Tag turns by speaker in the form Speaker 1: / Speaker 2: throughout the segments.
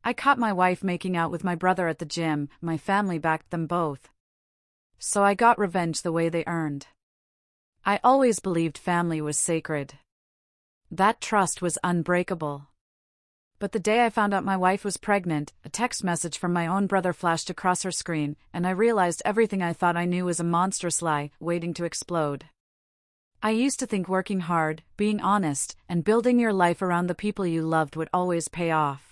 Speaker 1: I caught my wife making out with my brother at the gym. My family backed them both. So I got revenge the way they earned. I always believed family was sacred. That trust was unbreakable. But the day I found out my wife was pregnant, a text message from my own brother flashed across her screen, and I realized everything I thought I knew was a monstrous lie, waiting to explode. I used to think working hard, being honest, and building your life around the people you loved would always pay off.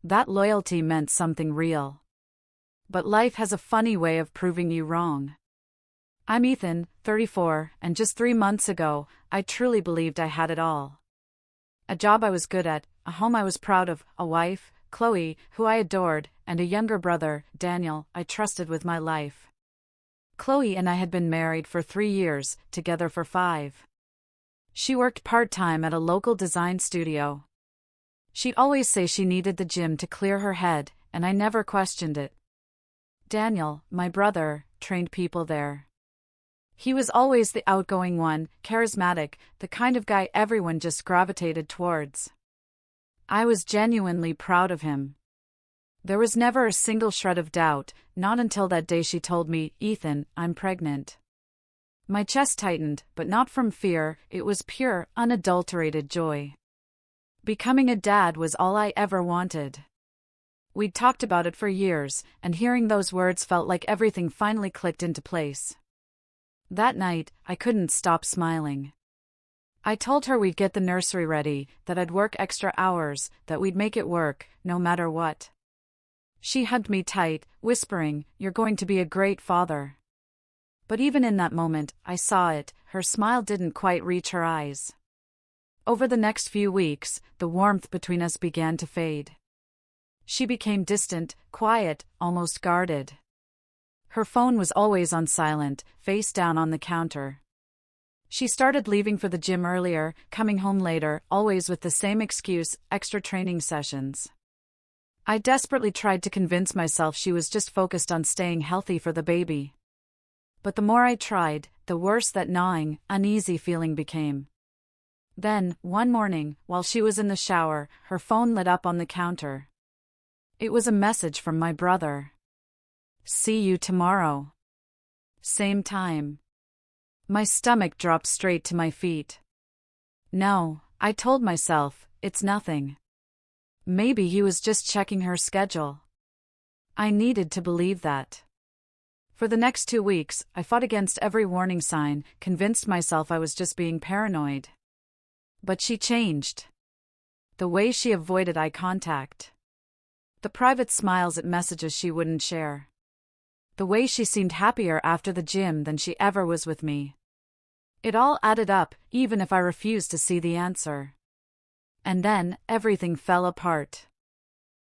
Speaker 1: That loyalty meant something real. But life has a funny way of proving you wrong. I'm Ethan, 34, and just 3 months ago, I truly believed I had it all. A job I was good at, a home I was proud of, a wife, Chloe, who I adored, and a younger brother, Daniel, I trusted with my life. Chloe and I had been married for 3 years, together for 5. She worked part-time at a local design studio. She'd always say she needed the gym to clear her head, and I never questioned it. Daniel, my brother, trained people there. He was always the outgoing one, charismatic, the kind of guy everyone just gravitated towards. I was genuinely proud of him. There was never a single shred of doubt, not until that day she told me, "Ethan, I'm pregnant." My chest tightened, but not from fear, it was pure, unadulterated joy. Becoming a dad was all I ever wanted. We'd talked about it for years, and hearing those words felt like everything finally clicked into place. That night, I couldn't stop smiling. I told her we'd get the nursery ready, that I'd work extra hours, that we'd make it work, no matter what. She hugged me tight, whispering, "You're going to be a great father." But even in that moment, I saw it, her smile didn't quite reach her eyes. Over the next few weeks, the warmth between us began to fade. She became distant, quiet, almost guarded. Her phone was always on silent, face down on the counter. She started leaving for the gym earlier, coming home later, always with the same excuse, extra training sessions. I desperately tried to convince myself she was just focused on staying healthy for the baby. But the more I tried, the worse that gnawing, uneasy feeling became. Then, one morning, while she was in the shower, her phone lit up on the counter. It was a message from my brother. "See you tomorrow. Same time." My stomach dropped straight to my feet. No, I told myself, it's nothing. Maybe he was just checking her schedule. I needed to believe that. For the next 2 weeks, I fought against every warning sign, convinced myself I was just being paranoid. But she changed. The way she avoided eye contact. The private smiles at messages she wouldn't share. The way she seemed happier after the gym than she ever was with me. It all added up, even if I refused to see the answer. And then, everything fell apart.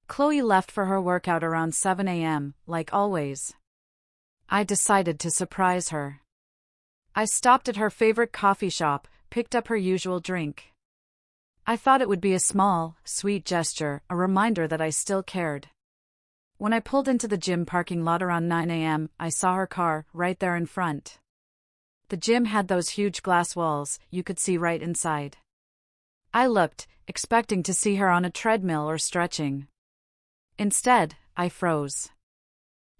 Speaker 1: Chloe left for her workout around 7 a.m., like always. I decided to surprise her. I stopped at her favorite coffee shop, picked up her usual drink. I thought it would be a small, sweet gesture, a reminder that I still cared. When I pulled into the gym parking lot around 9 a.m., I saw her car, right there in front. The gym had those huge glass walls, you could see right inside. I looked, expecting to see her on a treadmill or stretching. Instead, I froze.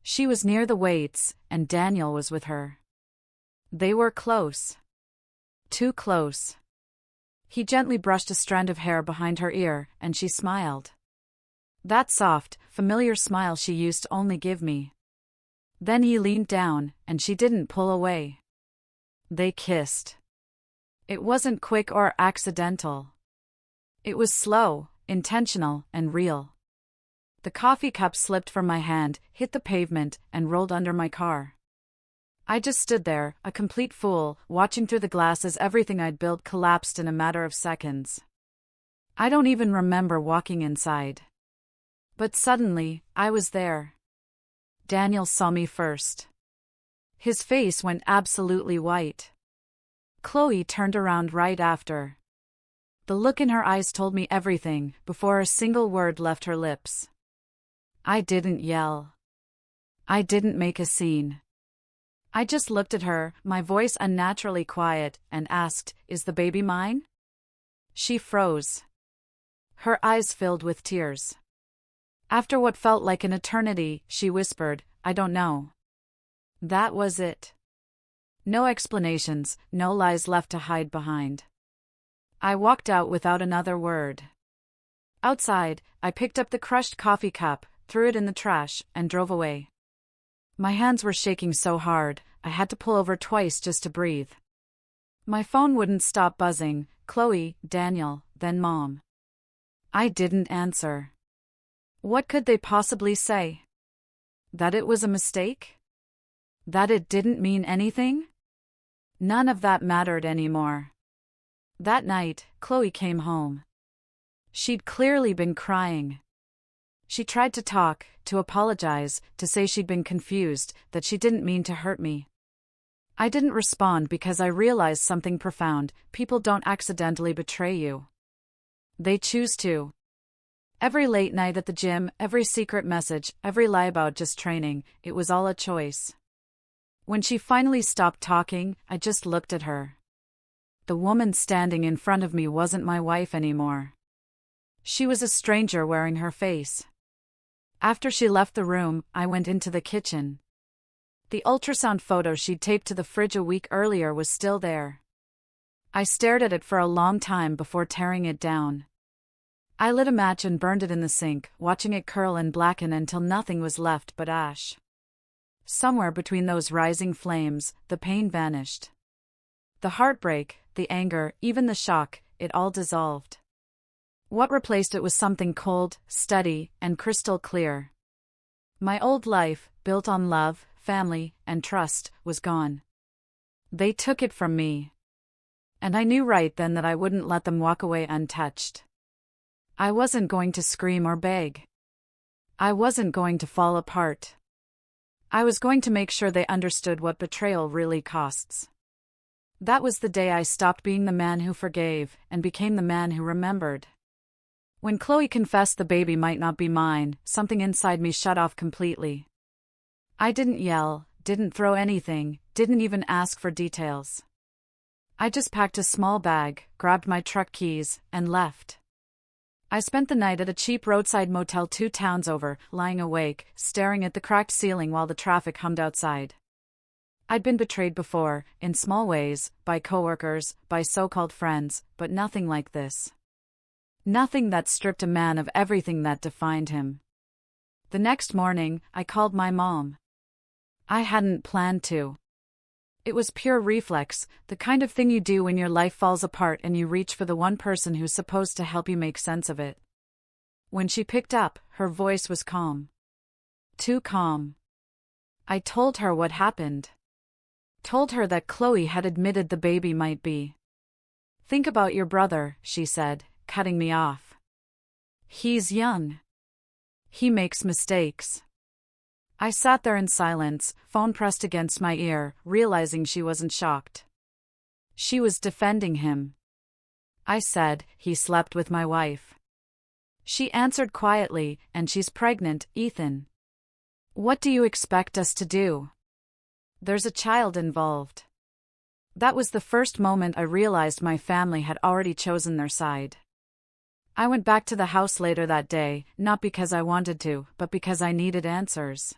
Speaker 1: She was near the weights, and Daniel was with her. They were close. Too close. He gently brushed a strand of hair behind her ear, and she smiled. That soft, familiar smile she used to only give me. Then he leaned down, and she didn't pull away. They kissed. It wasn't quick or accidental. It was slow, intentional, and real. The coffee cup slipped from my hand, hit the pavement, and rolled under my car. I just stood there, a complete fool, watching through the glass as everything I'd built collapsed in a matter of seconds. I don't even remember walking inside. But suddenly, I was there. Daniel saw me first. His face went absolutely white. Chloe turned around right after. The look in her eyes told me everything, before a single word left her lips. I didn't yell. I didn't make a scene. I just looked at her, my voice unnaturally quiet, and asked, "Is the baby mine?" She froze. Her eyes filled with tears. After what felt like an eternity, she whispered, "I don't know." That was it. No explanations, no lies left to hide behind. I walked out without another word. Outside, I picked up the crushed coffee cup, threw it in the trash, and drove away. My hands were shaking so hard, I had to pull over twice just to breathe. My phone wouldn't stop buzzing. Chloe, Daniel, then Mom. I didn't answer. What could they possibly say? That it was a mistake? That it didn't mean anything? None of that mattered anymore. That night, Chloe came home. She'd clearly been crying. She tried to talk, to apologize, to say she'd been confused, that she didn't mean to hurt me. I didn't respond because I realized something profound: people don't accidentally betray you. They choose to. Every late night at the gym, every secret message, every lie about just training, it was all a choice. When she finally stopped talking, I just looked at her. The woman standing in front of me wasn't my wife anymore. She was a stranger wearing her face. After she left the room, I went into the kitchen. The ultrasound photo she'd taped to the fridge a week earlier was still there. I stared at it for a long time before tearing it down. I lit a match and burned it in the sink, watching it curl and blacken until nothing was left but ash. Somewhere between those rising flames, the pain vanished. The heartbreak, the anger, even the shock, it all dissolved. What replaced it was something cold, steady, and crystal clear. My old life, built on love, family, and trust, was gone. They took it from me. And I knew right then that I wouldn't let them walk away untouched. I wasn't going to scream or beg. I wasn't going to fall apart. I was going to make sure they understood what betrayal really costs. That was the day I stopped being the man who forgave and became the man who remembered. When Chloe confessed the baby might not be mine, something inside me shut off completely. I didn't yell, didn't throw anything, didn't even ask for details. I just packed a small bag, grabbed my truck keys, and left. I spent the night at a cheap roadside motel 2 towns over, lying awake, staring at the cracked ceiling while the traffic hummed outside. I'd been betrayed before, in small ways, by coworkers, by so-called friends, but nothing like this. Nothing that stripped a man of everything that defined him. The next morning, I called my mom. I hadn't planned to. It was pure reflex, the kind of thing you do when your life falls apart and you reach for the one person who's supposed to help you make sense of it. When she picked up, her voice was calm. Too calm. I told her what happened. Told her that Chloe had admitted the baby might be. "Think about your brother," she said, cutting me off. "He's young. He makes mistakes." I sat there in silence, phone pressed against my ear, realizing she wasn't shocked. She was defending him. I said, "He slept with my wife." She answered quietly, "And she's pregnant, Ethan. What do you expect us to do? There's a child involved." That was the first moment I realized my family had already chosen their side. I went back to the house later that day, not because I wanted to, but because I needed answers.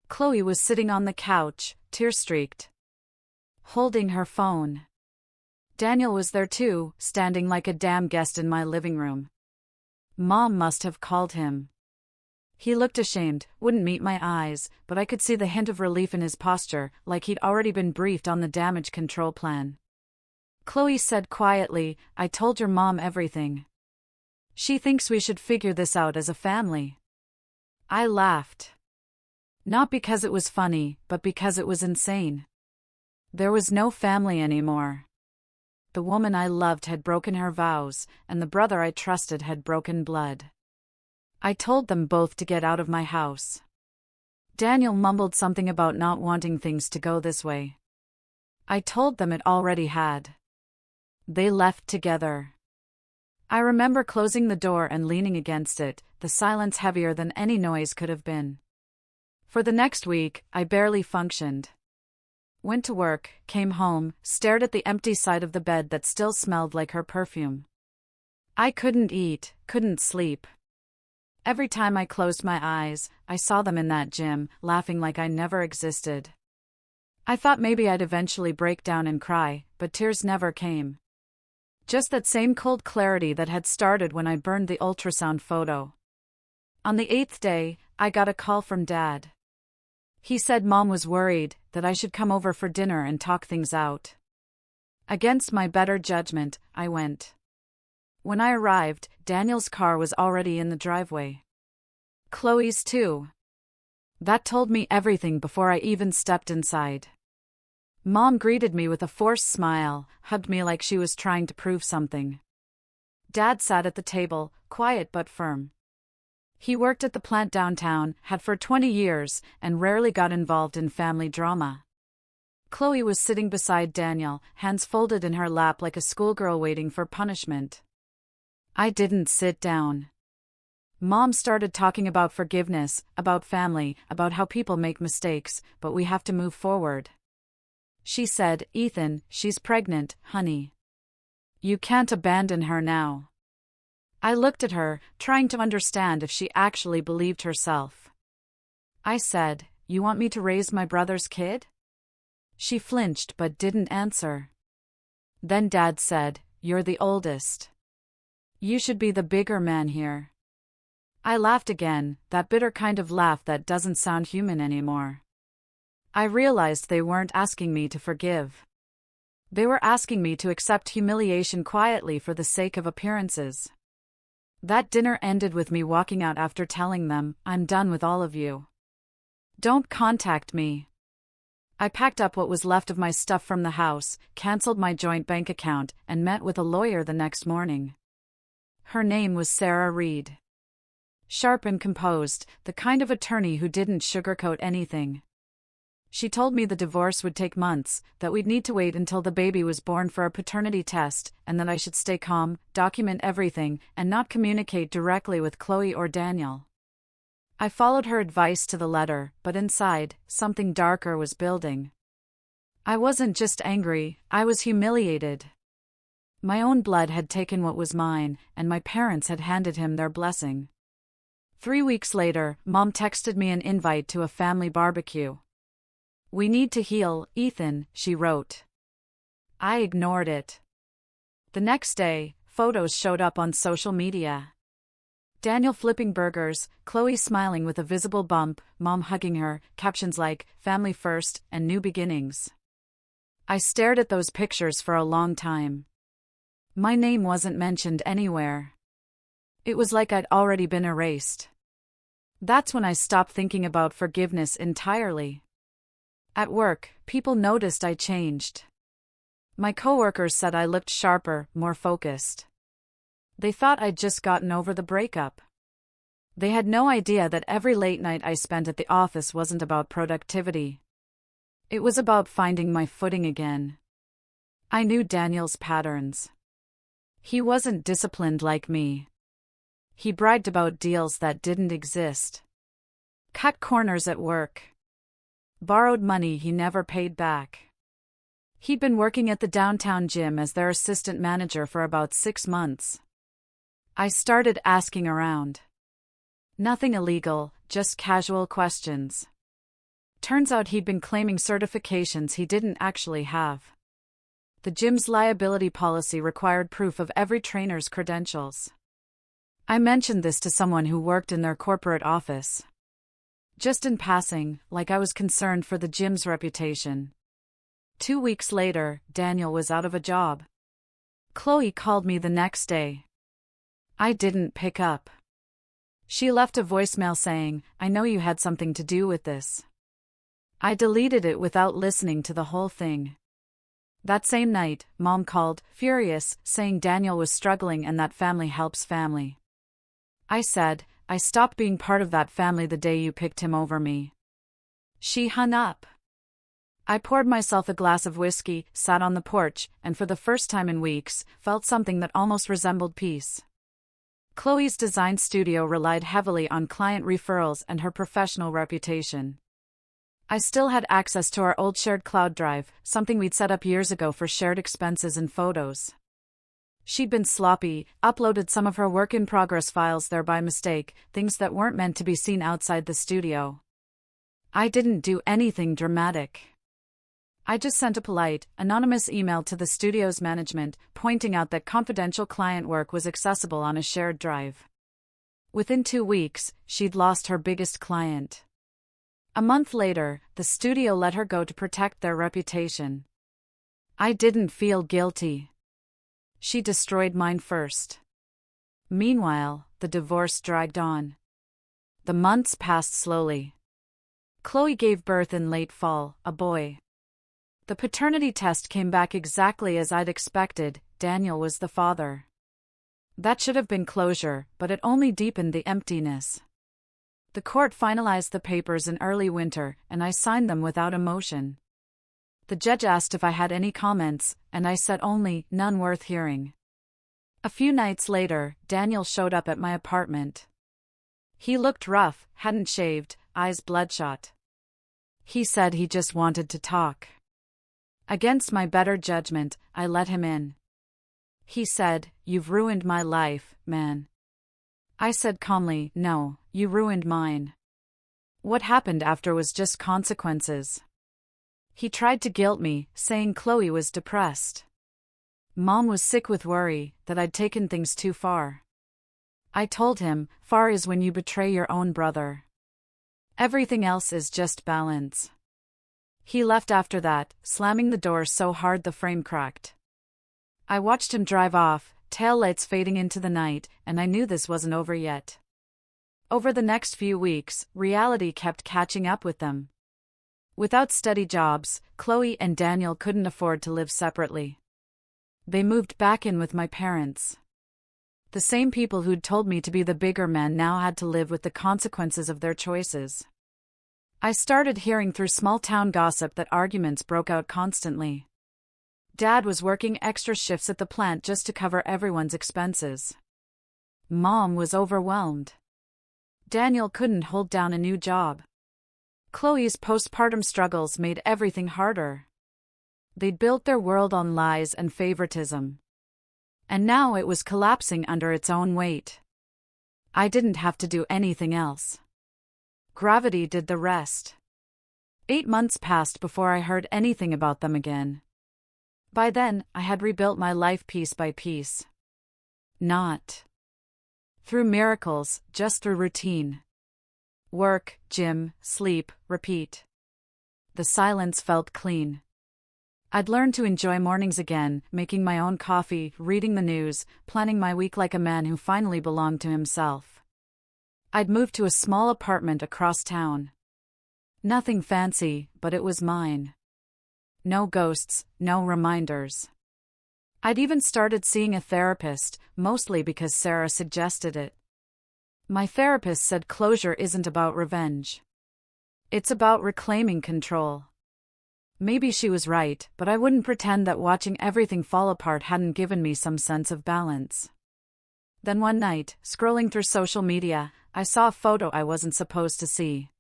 Speaker 1: Chloe was sitting on the couch, tear-streaked, holding her phone. Daniel was there too, standing like a damn guest in my living room. Mom must have called him. He looked ashamed, wouldn't meet my eyes, but I could see the hint of relief in his posture, like he'd already been briefed on the damage control plan. Chloe said quietly, "I told your mom everything. She thinks we should figure this out as a family." I laughed. Not because it was funny, but because it was insane. There was no family anymore. The woman I loved had broken her vows, and the brother I trusted had broken blood. I told them both to get out of my house. Daniel mumbled something about not wanting things to go this way. I told them it already had. They left together. I remember closing the door and leaning against it, the silence heavier than any noise could have been. For the next week, I barely functioned. Went to work, came home, stared at the empty side of the bed that still smelled like her perfume. I couldn't eat, couldn't sleep. Every time I closed my eyes, I saw them in that gym, laughing like I never existed. I thought maybe I'd eventually break down and cry, but tears never came. Just that same cold clarity that had started when I burned the ultrasound photo. On the 8th day, I got a call from Dad. He said Mom was worried that I should come over for dinner and talk things out. Against my better judgment, I went. When I arrived, Daniel's car was already in the driveway. Chloe's too. That told me everything before I even stepped inside. Mom greeted me with a forced smile, hugged me like she was trying to prove something. Dad sat at the table, quiet but firm. He worked at the plant downtown, had for 20 years, and rarely got involved in family drama. Chloe was sitting beside Daniel, hands folded in her lap like a schoolgirl waiting for punishment. I didn't sit down. Mom started talking about forgiveness, about family, about how people make mistakes, but we have to move forward. She said, "Ethan, she's pregnant, honey. You can't abandon her now." I looked at her, trying to understand if she actually believed herself. I said, "You want me to raise my brother's kid?" She flinched but didn't answer. Then Dad said, "You're the oldest. You should be the bigger man here." I laughed again, that bitter kind of laugh that doesn't sound human anymore. I realized they weren't asking me to forgive. They were asking me to accept humiliation quietly for the sake of appearances. That dinner ended with me walking out after telling them, "I'm done with all of you. Don't contact me." I packed up what was left of my stuff from the house, canceled my joint bank account, and met with a lawyer the next morning. Her name was Sarah Reed. Sharp and composed, the kind of attorney who didn't sugarcoat anything. She told me the divorce would take months, that we'd need to wait until the baby was born for a paternity test, and that I should stay calm, document everything, and not communicate directly with Chloe or Daniel. I followed her advice to the letter, but inside, something darker was building. I wasn't just angry, I was humiliated. My own blood had taken what was mine, and my parents had handed him their blessing. 3 weeks later, Mom texted me an invite to a family barbecue. "We need to heal, Ethan," she wrote. I ignored it. The next day, photos showed up on social media. Daniel flipping burgers, Chloe smiling with a visible bump, Mom hugging her, captions like, "Family first," and "New beginnings." I stared at those pictures for a long time. My name wasn't mentioned anywhere. It was like I'd already been erased. That's when I stopped thinking about forgiveness entirely. At work, people noticed I changed. My coworkers said I looked sharper, more focused. They thought I'd just gotten over the breakup. They had no idea that every late night I spent at the office wasn't about productivity. It was about finding my footing again. I knew Daniel's patterns. He wasn't disciplined like me. He bragged about deals that didn't exist. Cut corners at work. Borrowed money he never paid back. He'd been working at the downtown gym as their assistant manager for about 6 months. I started asking around. Nothing illegal, just casual questions. Turns out he'd been claiming certifications he didn't actually have. The gym's liability policy required proof of every trainer's credentials. I mentioned this to someone who worked in their corporate office. Just in passing, like I was concerned for the gym's reputation. 2 weeks later, Daniel was out of a job. Chloe called me the next day. I didn't pick up. She left a voicemail saying, "I know you had something to do with this." I deleted it without listening to the whole thing. That same night, Mom called, furious, saying Daniel was struggling and that family helps family. I said, "I stopped being part of that family the day you picked him over me." She hung up. I poured myself a glass of whiskey, sat on the porch, and for the first time in weeks, felt something that almost resembled peace. Chloe's design studio relied heavily on client referrals and her professional reputation. I still had access to our old shared cloud drive, something we'd set up years ago for shared expenses and photos. She'd been sloppy, uploaded some of her work-in-progress files there by mistake, things that weren't meant to be seen outside the studio. I didn't do anything dramatic. I just sent a polite, anonymous email to the studio's management, pointing out that confidential client work was accessible on a shared drive. Within 2 weeks, she'd lost her biggest client. A month later, the studio let her go to protect their reputation. I didn't feel guilty. She destroyed mine first. Meanwhile, the divorce dragged on. The months passed slowly. Chloe gave birth in late fall, a boy. The paternity test came back exactly as I'd expected. Daniel was the father. That should have been closure, but it only deepened the emptiness. The court finalized the papers in early winter, and I signed them without emotion. The judge asked if I had any comments, and I said only, none worth hearing. A few nights later, Daniel showed up at my apartment. He looked rough, hadn't shaved, eyes bloodshot. He said he just wanted to talk. Against my better judgment, I let him in. He said, "You've ruined my life, man." I said calmly, "No, you ruined mine. What happened after was just consequences." He tried to guilt me, saying Chloe was depressed. Mom was sick with worry that I'd taken things too far. I told him, far is when you betray your own brother. Everything else is just balance. He left after that, slamming the door so hard the frame cracked. I watched him drive off, taillights fading into the night, and I knew this wasn't over yet. Over the next few weeks, reality kept catching up with them. Without steady jobs, Chloe and Daniel couldn't afford to live separately. They moved back in with my parents. The same people who'd told me to be the bigger man now had to live with the consequences of their choices. I started hearing through small-town gossip that arguments broke out constantly. Dad was working extra shifts at the plant just to cover everyone's expenses. Mom was overwhelmed. Daniel couldn't hold down a new job. Chloe's postpartum struggles made everything harder. They'd built their world on lies and favoritism. And now it was collapsing under its own weight. I didn't have to do anything else. Gravity did the rest. 8 months passed before I heard anything about them again. By then, I had rebuilt my life piece by piece. Not through miracles, just through routine. Work, gym, sleep, repeat. The silence felt clean. I'd learned to enjoy mornings again, making my own coffee, reading the news, planning my week like a man who finally belonged to himself. I'd moved to a small apartment across town. Nothing fancy, but it was mine. No ghosts, no reminders. I'd even started seeing a therapist, mostly because Sarah suggested it. My therapist said closure isn't about revenge. It's about reclaiming control. Maybe she was right, but I wouldn't pretend that watching everything fall apart hadn't given me some sense of balance. Then one night, scrolling through social media, I saw a photo I wasn't supposed to see.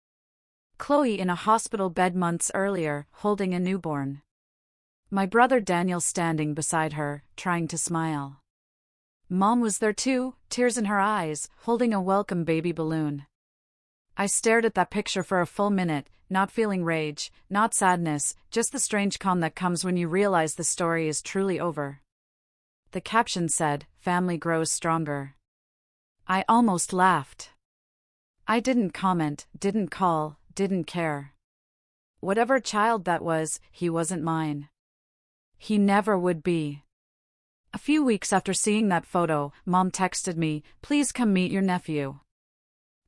Speaker 1: Chloe in a hospital bed months earlier, holding a newborn. My brother Daniel standing beside her, trying to smile. Mom was there too, tears in her eyes, holding a welcome baby balloon. I stared at that picture for a full minute, not feeling rage, not sadness, just the strange calm that comes when you realize the story is truly over. The caption said, "Family grows stronger." I almost laughed. I didn't comment, didn't call, didn't care. Whatever child that was, he wasn't mine. He never would be. A few weeks after seeing that photo, Mom texted me, "Please come meet your nephew."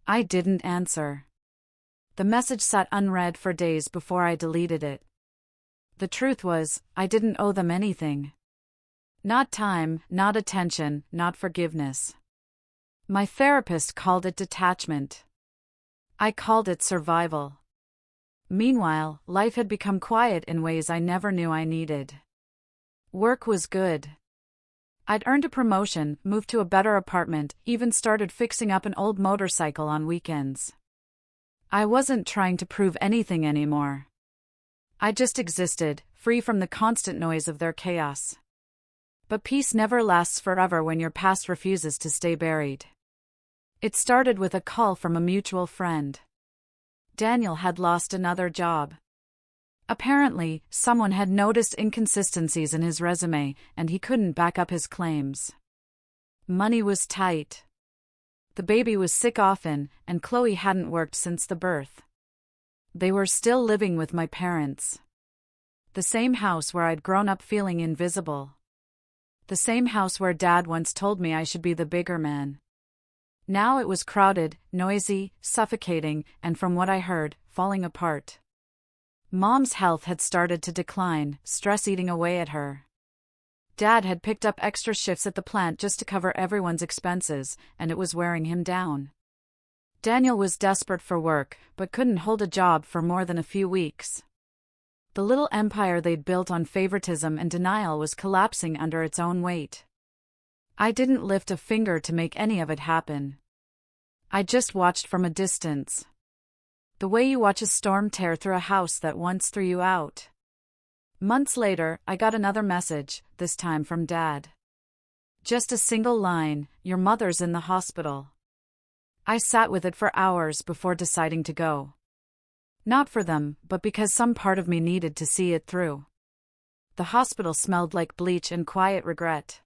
Speaker 1: I didn't answer. The message sat unread for days before I deleted it. The truth was, I didn't owe them anything. Not time, not attention, not forgiveness. My therapist called it detachment. I called it survival. Meanwhile, life had become quiet in ways I never knew I needed. Work was good. I'd earned a promotion, moved to a better apartment, even started fixing up an old motorcycle on weekends. I wasn't trying to prove anything anymore. I just existed, free from the constant noise of their chaos. But peace never lasts forever when your past refuses to stay buried. It started with a call from a mutual friend. Daniel had lost another job. Apparently, someone had noticed inconsistencies in his resume, and he couldn't back up his claims. Money was tight. The baby was sick often, and Chloe hadn't worked since the birth. They were still living with my parents. The same house where I'd grown up feeling invisible. The same house where Dad once told me I should be the bigger man. Now it was crowded, noisy, suffocating, and from what I heard, falling apart. Mom's health had started to decline, stress eating away at her. Dad had picked up extra shifts at the plant just to cover everyone's expenses, and it was wearing him down. Daniel was desperate for work, but couldn't hold a job for more than a few weeks. The little empire they'd built on favoritism and denial was collapsing under its own weight. I didn't lift a finger to make any of it happen. I just watched from a distance. The way you watch a storm tear through a house that once threw you out. Months later, I got another message, this time from Dad. Just a single line, "Your mother's in the hospital." I sat with it for hours before deciding to go. Not for them, but because some part of me needed to see it through. The hospital smelled like bleach and quiet regret.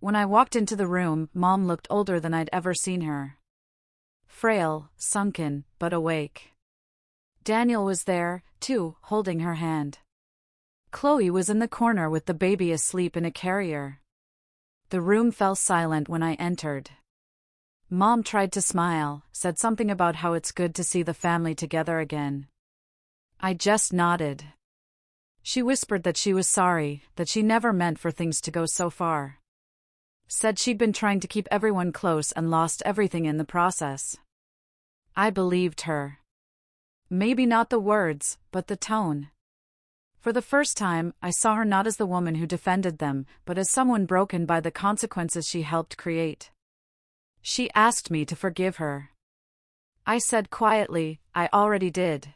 Speaker 1: When I walked into the room, Mom looked older than I'd ever seen her. Frail, sunken, but awake. Daniel was there, too, holding her hand. Chloe was in the corner with the baby asleep in a carrier. The room fell silent when I entered. Mom tried to smile, said something about how it's good to see the family together again. I just nodded. She whispered that she was sorry, that she never meant for things to go so far. Said she'd been trying to keep everyone close and lost everything in the process. I believed her. Maybe not the words, but the tone. For the first time, I saw her not as the woman who defended them, but as someone broken by the consequences she helped create. She asked me to forgive her. I said quietly, I already did.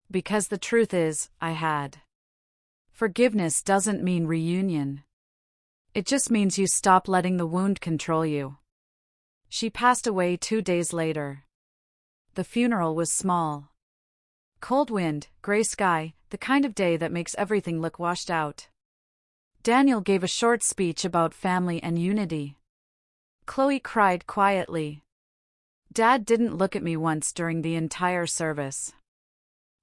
Speaker 1: Because the truth is, I had. Forgiveness doesn't mean reunion. It just means you stop letting the wound control you. She passed away 2 days later. The funeral was small. Cold wind, gray sky, the kind of day that makes everything look washed out. Daniel gave a short speech about family and unity. Chloe cried quietly. Dad didn't look at me once during the entire service.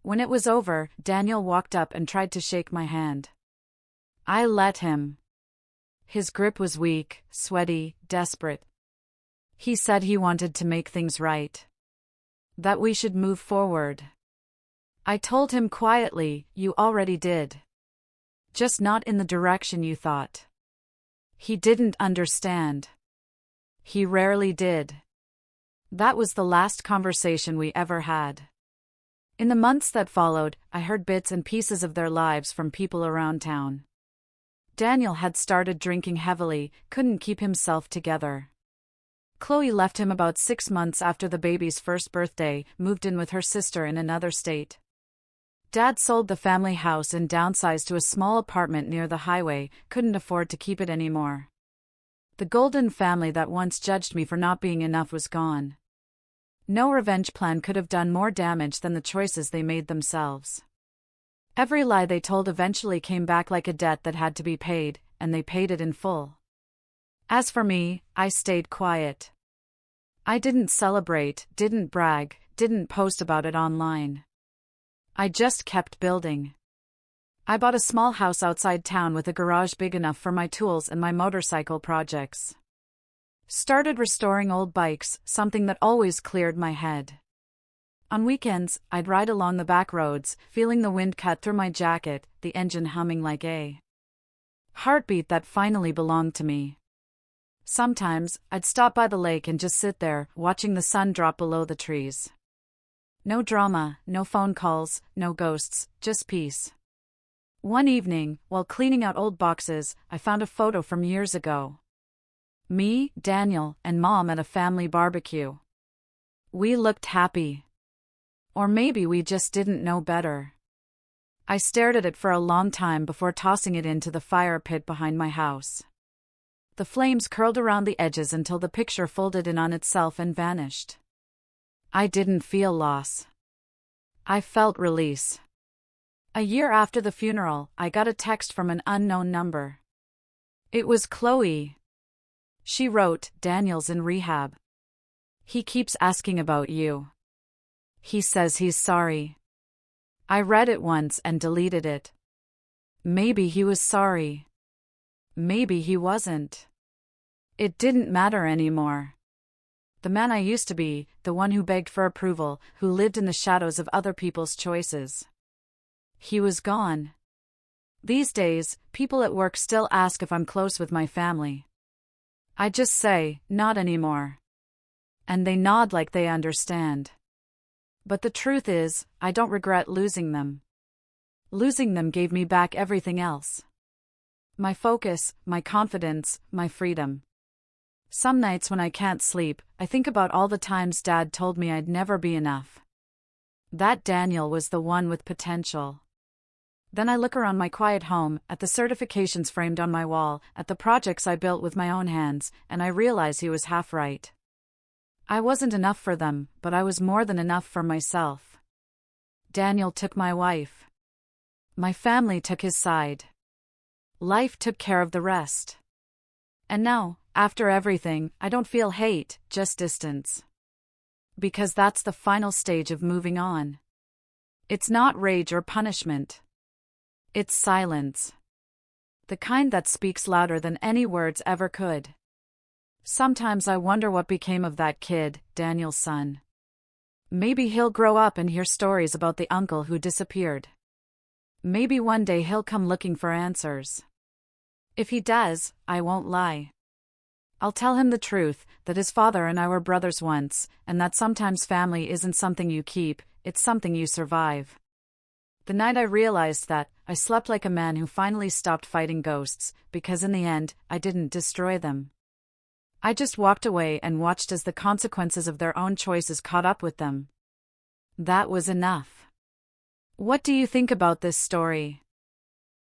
Speaker 1: When it was over, Daniel walked up and tried to shake my hand. I let him. His grip was weak, sweaty, desperate. He said he wanted to make things right. That we should move forward. I told him quietly, you already did. Just not in the direction you thought. He didn't understand. He rarely did. That was the last conversation we ever had. In the months that followed, I heard bits and pieces of their lives from people around town. Daniel had started drinking heavily, couldn't keep himself together. Chloe left him about 6 months after the baby's first birthday, moved in with her sister in another state. Dad sold the family house and downsized to a small apartment near the highway, couldn't afford to keep it anymore. The golden family that once judged me for not being enough was gone. No revenge plan could have done more damage than the choices they made themselves. Every lie they told eventually came back like a debt that had to be paid, and they paid it in full. As for me, I stayed quiet. I didn't celebrate, didn't brag, didn't post about it online. I just kept building. I bought a small house outside town with a garage big enough for my tools and my motorcycle projects. Started restoring old bikes, something that always cleared my head. On weekends, I'd ride along the back roads, feeling the wind cut through my jacket, the engine humming like a heartbeat that finally belonged to me. Sometimes, I'd stop by the lake and just sit there, watching the sun drop below the trees. No drama, no phone calls, no ghosts, just peace. One evening, while cleaning out old boxes, I found a photo from years ago. Me, Daniel, and Mom at a family barbecue. We looked happy. Or maybe we just didn't know better. I stared at it for a long time before tossing it into the fire pit behind my house. The flames curled around the edges until the picture folded in on itself and vanished. I didn't feel loss. I felt release. A year after the funeral, I got a text from an unknown number. It was Chloe. She wrote, "Daniel's in rehab. He keeps asking about you. He says he's sorry." I read it once and deleted it. Maybe he was sorry. Maybe he wasn't. It didn't matter anymore. The man I used to be, the one who begged for approval, who lived in the shadows of other people's choices. He was gone. These days, people at work still ask if I'm close with my family. I just say, not anymore. And they nod like they understand. But the truth is, I don't regret losing them. Losing them gave me back everything else. My focus, my confidence, my freedom. Some nights when I can't sleep, I think about all the times Dad told me I'd never be enough. That Daniel was the one with potential. Then I look around my quiet home, at the certifications framed on my wall, at the projects I built with my own hands, and I realize he was half right. I wasn't enough for them, but I was more than enough for myself. Daniel took my wife. My family took his side. Life took care of the rest. And now, after everything, I don't feel hate, just distance. Because that's the final stage of moving on. It's not rage or punishment. It's silence. The kind that speaks louder than any words ever could. Sometimes I wonder what became of that kid, Daniel's son. Maybe he'll grow up and hear stories about the uncle who disappeared. Maybe one day he'll come looking for answers. If he does, I won't lie. I'll tell him the truth, that his father and I were brothers once, and that sometimes family isn't something you keep, it's something you survive. The night I realized that, I slept like a man who finally stopped fighting ghosts, because in the end, I didn't destroy them. I just walked away and watched as the consequences of their own choices caught up with them. That was enough. What do you think about this story?